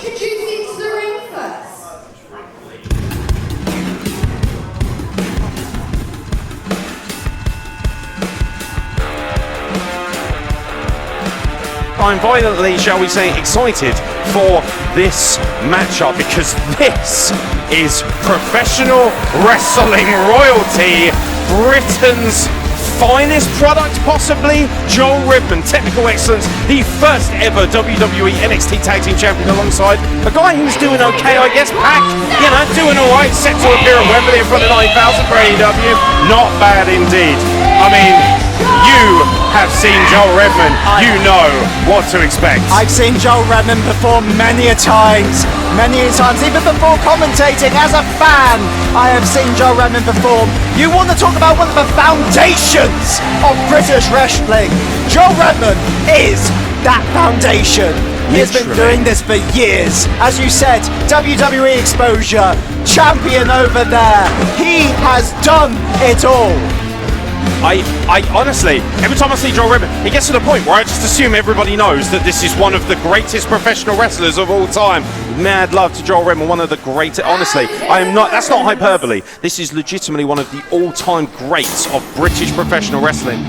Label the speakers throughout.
Speaker 1: Introducing to the ring first.
Speaker 2: I'm violently, shall we say, excited for this matchup because this is professional wrestling royalty, Britain's finest product possibly. Joel Redman, technical excellence, the first ever WWE NXT Tag Team Champion alongside a guy who's doing okay, I guess. Pac, you know, doing alright, set to appear at Wembley in front of 9,000 for AEW. Not bad indeed. I mean, you have seen Joel Redman, you know what to expect.
Speaker 3: I've seen Joel Redman perform many a times, even before commentating as a fan. I have seen Joel Redman perform. You want to talk about one of the foundations of British wrestling? Joel Redman is that foundation. He has been doing this for years. As you said, WWE exposure, champion over there. He has done it all.
Speaker 2: I honestly, every time I see Joel Redman, it gets to the point where I just assume everybody knows that this is one of the greatest professional wrestlers of all time. Mad love to Joel Redman, one of the greatest. Honestly, that's not hyperbole. This is legitimately one of the all-time greats of British professional wrestling.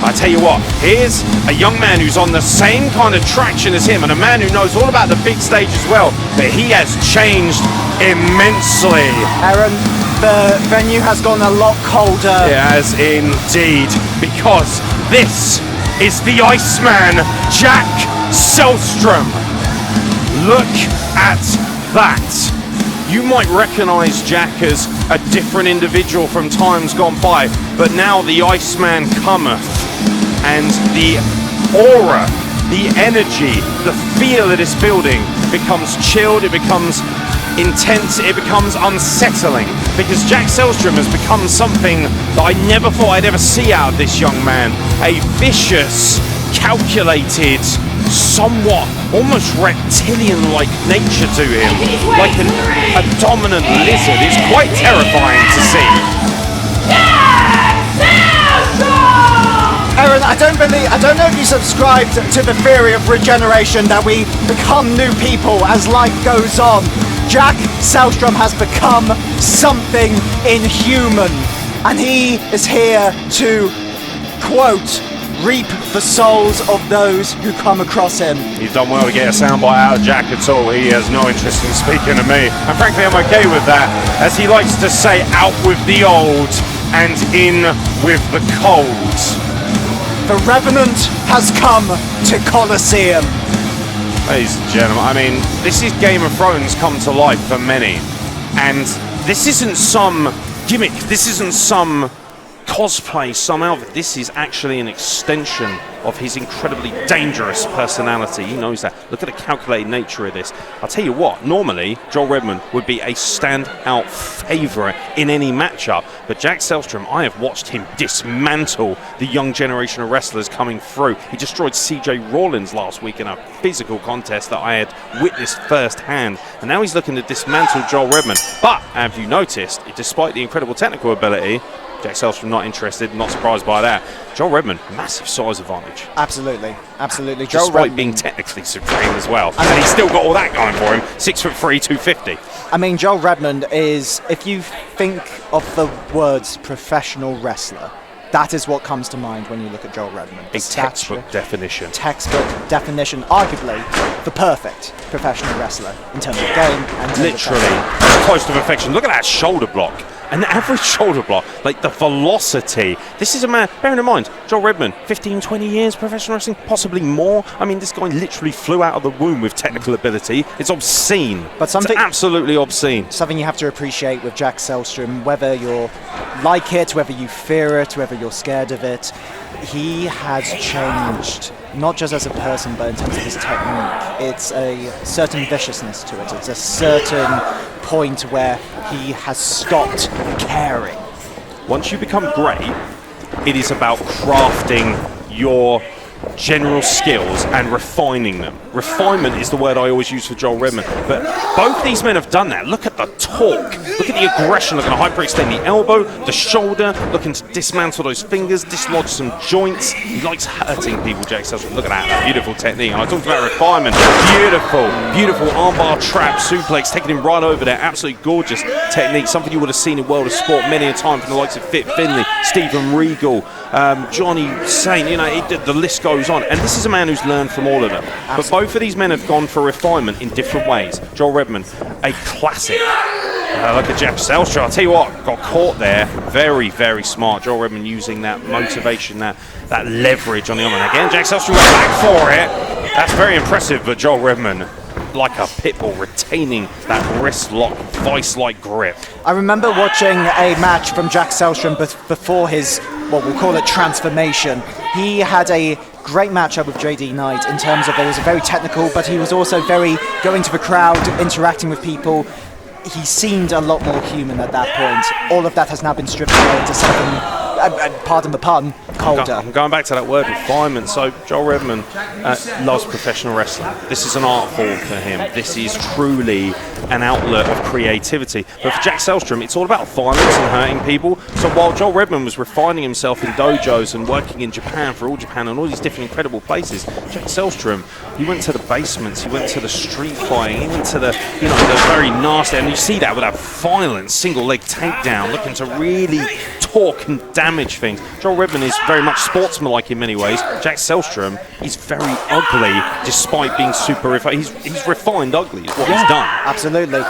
Speaker 2: I tell you what, here's a young man who's on the same kind of traction as him and a man who knows all about the big stage as well, but he has changed immensely.
Speaker 3: Aaron, the venue has gone a lot colder.
Speaker 2: It has indeed, because this is the Iceman, Jakk Sellström. Look at that. You might recognize Jakk as a different individual from times gone by, but now the Iceman cometh. And the aura, the energy, the feel it is building becomes chilled, it becomes intense, it becomes unsettling. Because Jakk Sellström has become something that I never thought I'd ever see out of this young man. A vicious, calculated, somewhat almost reptilian-like nature to him. Like a dominant lizard. It's quite terrifying to see.
Speaker 3: Aaron, I don't know if you subscribed to the theory of regeneration, that we become new people as life goes on. Jakk Sellström has become something inhuman, and he is here to, quote, reap the souls of those who come across him.
Speaker 2: He's done well to get a soundbite out of Jakk at all. He has no interest in speaking to me. And frankly, I'm okay with that. As he likes to say, out with the old and in with the cold.
Speaker 3: The Revenant has come to Colosseum.
Speaker 2: Ladies and gentlemen, I mean, this is Game of Thrones come to life for many. And this isn't some gimmick. This isn't some cosplay, some outfit. This is actually an extension of his incredibly dangerous personality. He knows that. Look at the calculated nature of this. I'll tell you what, normally Joel Redman would be a standout favourite in any matchup, but Jakk Sellström, I have watched him dismantle the young generation of wrestlers coming through. He destroyed CJ Rollins last week in a physical contest that I had witnessed firsthand, and now he's looking to dismantle Joel Redman. But have you noticed, despite the incredible technical ability, Jakk Sellström not interested, not surprised by that. Joel Redman, massive size advantage.
Speaker 3: Absolutely.
Speaker 2: Despite being technically supreme as well. And he's still got all that going for him. 6'3", 250.
Speaker 3: I mean, Joel Redman is, if you think of the words professional wrestler, that is what comes to mind when you look at Joel Redman.
Speaker 2: A textbook definition.
Speaker 3: Arguably the perfect professional wrestler in terms of game and
Speaker 2: literally close to perfection. Look at that shoulder block. An average shoulder block, like the velocity. This is a man, bearing in mind, Joel Redman, 15, 20 years professional wrestling, possibly more. I mean, this guy literally flew out of the womb with technical ability. It's obscene. But it's absolutely obscene.
Speaker 3: Something you have to appreciate with Jakk Sellström, whether you like it, whether you fear it, whether you're scared of it, he has changed, not just as a person, but in terms of his technique. It's a certain viciousness to it. It's a certain point where he has stopped caring.
Speaker 2: Once you become great, it is about crafting your general skills and refining them. Refinement is the word I always use for Joel Redman, but both these men have done that. Look at the torque, look at the aggression, looking to hyperextend the elbow, the shoulder, looking to dismantle those fingers, dislodge some joints. He likes hurting people, Jakk Sellström. Look at that, beautiful technique. I talked about refinement. Beautiful armbar trap suplex, taking him right over there. Absolutely gorgeous technique, something you would have seen in World of Sport many a time from the likes of Fit Finlay, Stephen Regal, Johnny Saint, the list goes on. And this is a man who's learned from all of them. Absolutely. But both of these men have gone for refinement in different ways. Joel Redman, a classic. Look at Jakk Sellström. I'll tell you what, got caught there. Very, very smart. Joel Redman using that motivation, that leverage on the arm. And again, Jakk Sellström went back for it. That's very impressive, but Joel Redman, like a pit bull, retaining that wrist lock, vice-like grip.
Speaker 3: I remember watching a match from Jakk Sellström before his, what we'll call it, transformation. He had a great matchup with JD Knight in terms of it was very technical, but he was also very going to the crowd, interacting with people. He seemed a lot more human at that point. All of that has now been stripped away into something, pardon the pun, colder.
Speaker 2: I'm going back to that word, refinement. So Joel Redman loves professional wrestling. This is an art form for him. This is truly an outlet of creativity. But for Jakk Sellström, it's all about violence and hurting people. So while Joel Redman was refining himself in dojos and working in Japan for All Japan and all these different incredible places, Jakk Sellström, he went to the basements, he went to the street fighting, he went to the very nasty, and you see that with that violent single leg takedown, looking to really torque and damage things. Joel Redman is very much sportsmanlike in many ways. Jakk Sellström is very ugly despite being super refined. He's refined ugly is what he's done.
Speaker 3: Absolutely.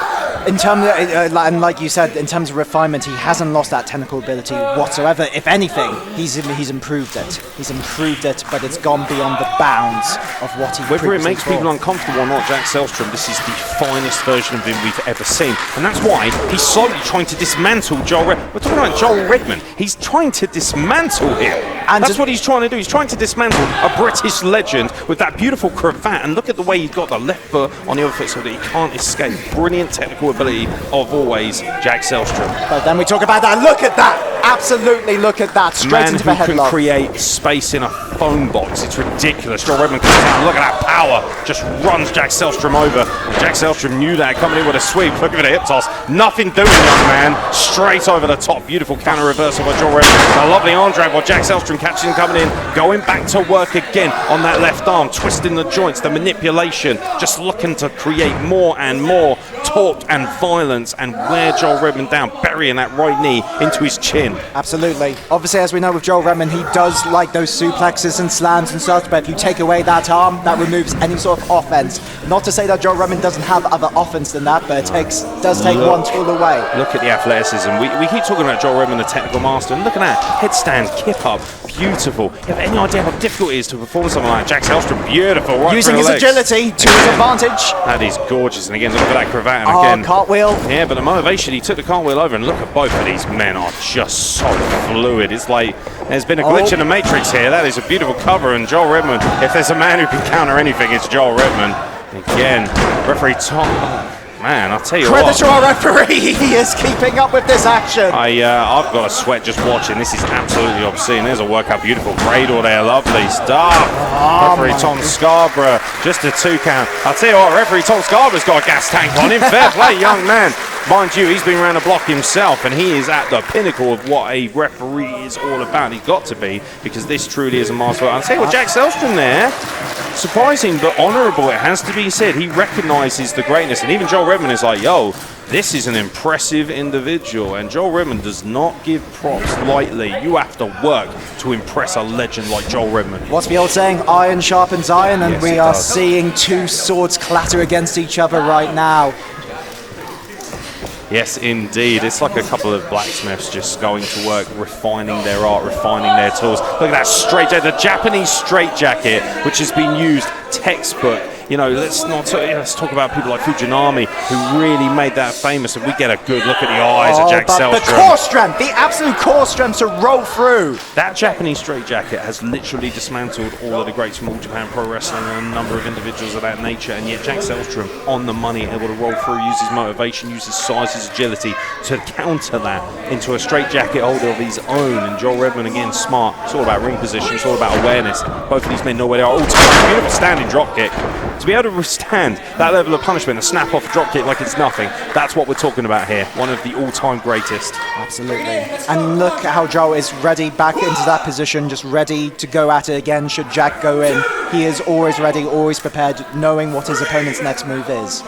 Speaker 3: In terms of, and like you said, in terms of refinement, he hasn't lost that technical ability whatsoever. If anything, he's improved it. He's improved it, but it's gone beyond the bounds of what he.
Speaker 2: Whether it makes people uncomfortable or not, Jakk Sellström, this is the finest version of him we've ever seen, and that's why he's slowly trying to dismantle Joel Redman. We're talking about Joel Redman. He's trying to dismantle him. And that's what he's trying to do. He's trying to dismantle a British legend with that beautiful cravat. And look at the way he's got the left foot on the other foot so that he can't escape. Brilliant technical ability of always Jakk Sellström.
Speaker 3: But then we talk about that. Look at that. Absolutely, look at that. Straight into the headlock.
Speaker 2: Man who can create space in a phone box. It's ridiculous. Joel Redman comes out. Look at that power. Just runs Jakk Sellström over. And Jakk Sellström knew that coming in with a sweep. Look at the hip toss. Nothing doing, young man. Straight over the top. Beautiful counter reversal by Joel Redman. A lovely arm drag while Jakk Sellström catches him coming in. Going back to work again on that left arm. Twisting the joints. The manipulation. Just looking to create more and more torque and violence and wear Joel Redman down. Burying that right knee into his chin.
Speaker 3: Absolutely. Obviously, as we know with Joel Redman, he does like those suplexes and slams and such, but if you take away that arm, that removes any sort of offense. Not to say that Joel Redman doesn't have other offense than that, but it does take one tool away.
Speaker 2: Look at the athleticism. We keep talking about Joel Redman, the technical master, and look at that. Headstand, kip up, beautiful. You have any idea how difficult it is to perform something like Jakk Sellström? Beautiful. Right
Speaker 3: using his agility to his advantage.
Speaker 2: That is gorgeous. And again, look at that cravat. And again,
Speaker 3: cartwheel.
Speaker 2: Yeah, but the motivation, he took the cartwheel over, and look at both of these men are just so fluid. It's like there's been a glitch in the matrix here. That is a beautiful cover, and Joel Redman, if there's a man who can counter anything, it's Joel Redman. Again, referee Tom. Man, I'll tell you what.
Speaker 3: Credit to our referee, he is keeping up with this action.
Speaker 2: I've got a sweat just watching. This is absolutely obscene. There's a workout, beautiful cradle there, lovely stuff. Referee Tom Scarborough, just a 2 count. I'll tell you what, referee Tom Scarborough's got a gas tank on him. Fair play, young man. Mind you, he's been around the block himself, and he is at the pinnacle of what a referee is all about. He's got to be, because this truly is a master. I'll tell you what, Jakk Sellström there, surprising but honourable, it has to be said. He recognises the greatness, and even Joel Redman is like, yo, this is an impressive individual, and Joel Redman does not give props lightly. You have to work to impress a legend like Joel Redman.
Speaker 3: What's the old saying? Iron sharpens iron, and
Speaker 2: yes,
Speaker 3: we are seeing two swords clatter against each other right now.
Speaker 2: Yes, indeed. It's like a couple of blacksmiths just going to work, refining their art, refining their tools. Look at that straight jacket, the Japanese straight jacket, which has been used textbook you know, let's talk about people like Fujinami, who really made that famous, and we get a good look at the eyes of Jakk Sellström.
Speaker 3: The core strength, the absolute core strength to roll through.
Speaker 2: That Japanese straitjacket has literally dismantled all of the greats from All Japan Pro Wrestling and a number of individuals of that nature, and yet Jakk Sellström on the money, able to roll through, use his motivation, use his size, his agility to counter that into a straitjacket holder of his own. And Joel Redman, again, smart. It's all about ring position, it's all about awareness. Both of these men know where they are all the time. Beautiful standing drop kick. To be able to withstand that level of punishment and snap off a drop kick like it's nothing, that's what we're talking about here. One of the all-time greatest.
Speaker 3: Absolutely. And look at how Joel is ready back into that position, just ready to go at it again should Jakk go in. He is always ready, always prepared, knowing what his opponent's next move is.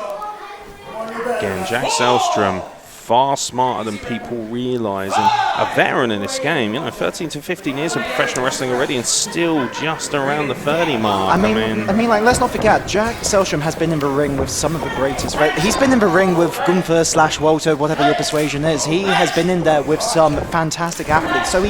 Speaker 2: Again, Jakk Sellström, far smarter than people realise, and a veteran in this game. You know, 13 to 15 years in professional wrestling already, and still just around the 30 mark.
Speaker 3: I mean, like, let's not forget, Jakk Sellström has been in the ring with some of the greatest. Right? He's been in the ring with Gunther / Walter, whatever your persuasion is. He has been in there with some fantastic athletes. So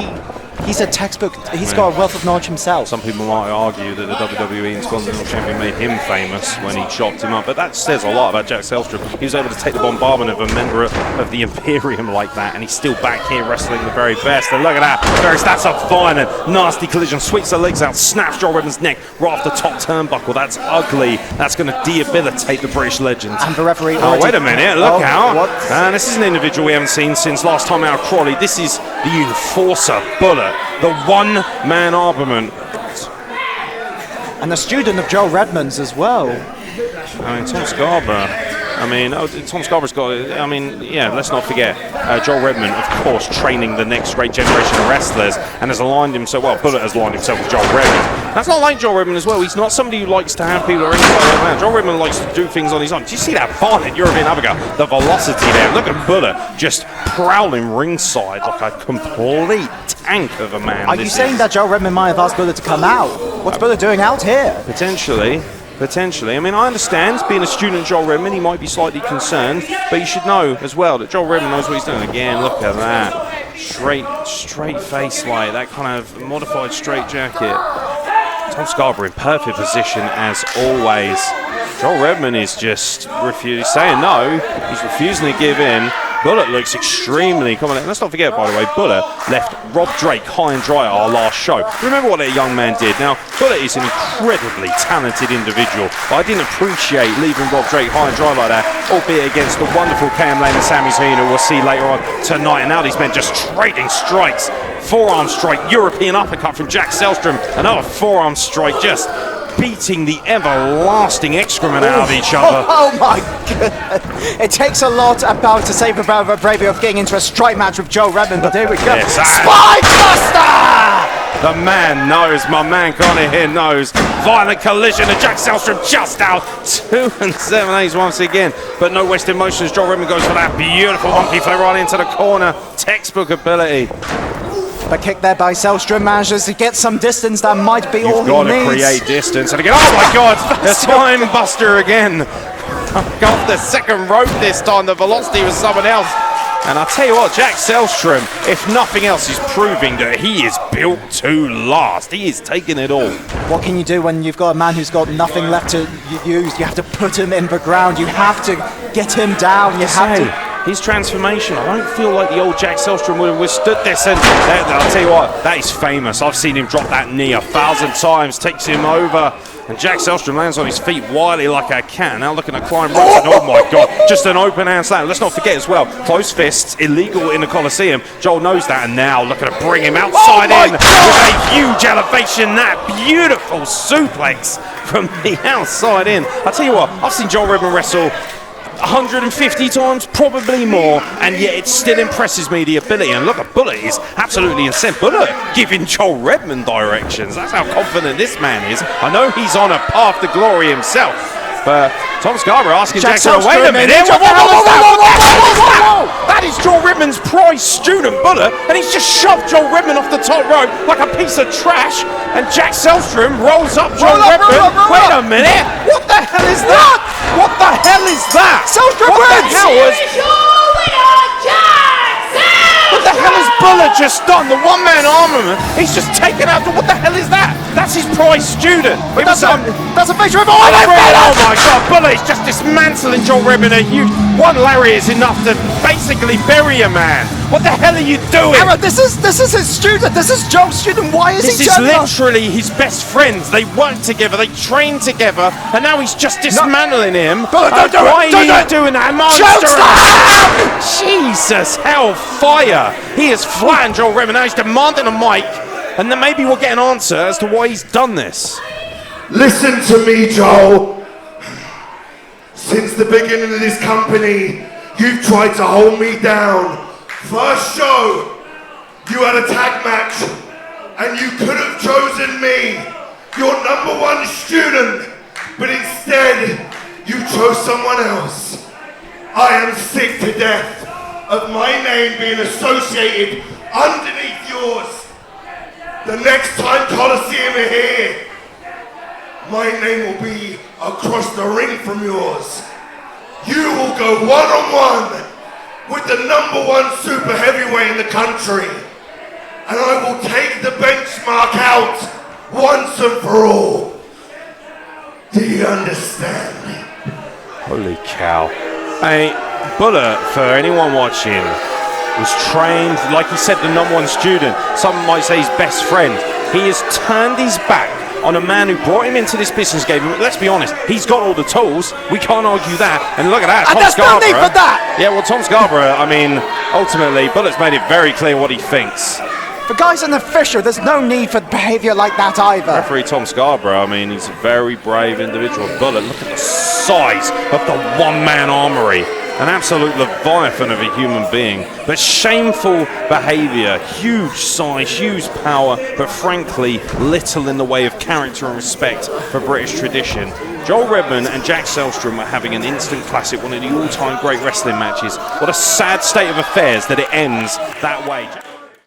Speaker 3: he's a textbook. He's got a wealth of knowledge himself.
Speaker 2: Some people might argue that the WWE Intercontinental Champion made him famous when he chopped him up, but that says a lot about Jakk Sellström. He was able to take the bombardment of a member of the Imperium like that, and he's still back here wrestling the very best. And look at that, that's a fine and nasty collision, sweeps the legs out, snaps Joel Redman's neck right off the top turnbuckle. That's ugly. That's going to debilitate the British legend.
Speaker 3: And the referee.
Speaker 2: Oh, wait a minute, look out. This is an individual we haven't seen since last time out of Crawley. This is the Enforcer Bullet, the one-man armament.
Speaker 3: And a student of Joel Redman's as well.
Speaker 2: I mean, Tom Scarborough. Tom Scarborough's got, let's not forget, Joel Redman, of course, training the next great generation of wrestlers, and has aligned himself, Bullet has aligned himself with Joel Redman. That's not like Joel Redman as well. He's not somebody who likes to have people or anything like that. Joel Redman likes to do things on his own. Do you see that Barnet European uppercut? The velocity there. Look at Bullet just prowling ringside like a complete tank of a man.
Speaker 3: Are you saying that Joel Redman might have asked Bullet to come out? What's Bullet doing out here?
Speaker 2: Potentially. I mean, I understand, being a student of Joel Redman, he might be slightly concerned, but you should know as well that Joel Redman knows what he's doing. Again, look at that. Straight face light, that kind of modified straight jacket. Tom Scarborough in perfect position as always. Joel Redman is just saying no. He's refusing to give in. Bullet looks extremely confident. Let's not forget, by the way, Bullet left Rob Drake high and dry at our last show. Remember what that young man did. Now, Bullet is an incredibly talented individual, but I didn't appreciate leaving Rob Drake high and dry like that, albeit against the wonderful Cam Lane and Sami Zayn, who we'll see later on tonight. And now these men just trading strikes. Forearm strike, European uppercut from Jakk Sellström. Another forearm strike, just beating the everlasting excrement out of each other.
Speaker 3: Oh my goodness. It takes a lot about to save the bravery of getting into a strike match with Joel Redman, but here we go.
Speaker 2: Yes,
Speaker 3: Spinebuster!
Speaker 2: The man knows, my man Connie here knows. Violent collision and Jakk Sellström just out. 2 7/8 once again, but no wasted motions. Joel Redman goes for that beautiful monkey flip right into the corner. Textbook ability.
Speaker 3: The kick there by Sellström manages to get some distance. That might be all he needs.
Speaker 2: You've got to create distance. And again, oh my God, the spine buster again. Off the second rope this time. The velocity was someone else. And I'll tell you what, Jakk Sellström, if nothing else, is proving that he is built to last. He is taking it all.
Speaker 3: What can you do when you've got a man who's got nothing left to use? You have to put him in the ground. You have to get him down. You have to.
Speaker 2: His transformation, I don't feel like the old Jakk Sellström would have withstood this. And I'll tell you what, that is famous. I've seen him drop that knee 1,000 times, takes him over. And Jakk Sellström lands on his feet wildly like a cat. Now looking to climb ropes. And oh my God, just an open hand slam. Let's not forget as well, close fists, illegal in the Colosseum. Joel knows that, and now looking to bring him outside in with a huge elevation. That beautiful suplex from the outside in. I'll tell you what, I've seen Joel Redman wrestle 150 times, probably more, and yet it still impresses me, the ability. And look, at Bullet is absolutely insane. Bullet giving Joel Redman directions. That's how confident this man is. I know he's on a path to glory himself, but Tom Scarborough asking Jakk Sellström, wait a minute, that is Joel Redman's prize student, Bullet, and he's just shoved Joel Redman off the top rope like a piece of trash, and Jakk Sellström rolls up Joel Redman. Wait a minute, what the hell is that? What the hell is that?
Speaker 3: Sellström
Speaker 2: what the hell was... What the hell has Bullet just done? The one-man armament, he's just taken out. What the hell is that? That's his prize student.
Speaker 3: That's a picture of all
Speaker 2: Oh
Speaker 3: of them!
Speaker 2: my god, Bullet is just dismantling Joel Redman. A huge one Larry is enough to basically bury a man. What the hell are you doing?
Speaker 3: Aaron, this is his student. This is Joel's student. Why is
Speaker 2: This
Speaker 3: he
Speaker 2: is
Speaker 3: turning on?
Speaker 2: literally his best friends. They work together, they train together, and now he's just dismantling him.
Speaker 3: Bullet, don't do it!
Speaker 2: Why
Speaker 3: Don't
Speaker 2: are you
Speaker 3: do it!
Speaker 2: doing that? Monster! Jesus, hellfire! He has flattened Joel Redman. Now he's demanding a mic, and then maybe we'll get an answer as to why he's done this.
Speaker 4: Listen to me, Joel. Since the beginning of this company, you've tried to hold me down. First show, you had a tag match, and you could have chosen me, your #1 student, but instead, you chose someone else. I am sick to death of my name being associated underneath yours. The next time Colosseum are here, my name will be across the ring from yours. You will go one-on-one with the #1 super heavyweight in the country. And I will take the benchmark out once and for all. Do you understand?
Speaker 2: Holy cow. Hey, Bullet, for anyone watching, was trained, like he said, the #1 student. Some might say his best friend. He has turned his back on a man who brought him into this business game. Let's be honest, he's got all the tools. We can't argue that. And look at that,
Speaker 3: And
Speaker 2: Tom
Speaker 3: there's no
Speaker 2: Scarborough.
Speaker 3: need for that.
Speaker 2: Yeah, well, Tom Scarborough, I mean, ultimately, Bullet's made it very clear what he thinks.
Speaker 3: For guys in the Fisher, there's no need for behaviour like that either.
Speaker 2: Referee Tom Scarborough, I mean, he's a very brave individual. Bullet, look at the size of the one-man armory. An absolute leviathan of a human being, but shameful behaviour, huge size, huge power, but frankly, little in the way of character and respect for British tradition. Joel Redman and Jakk Sellström are having an instant classic, one of the all-time great wrestling matches. What a sad state of affairs that it ends that way.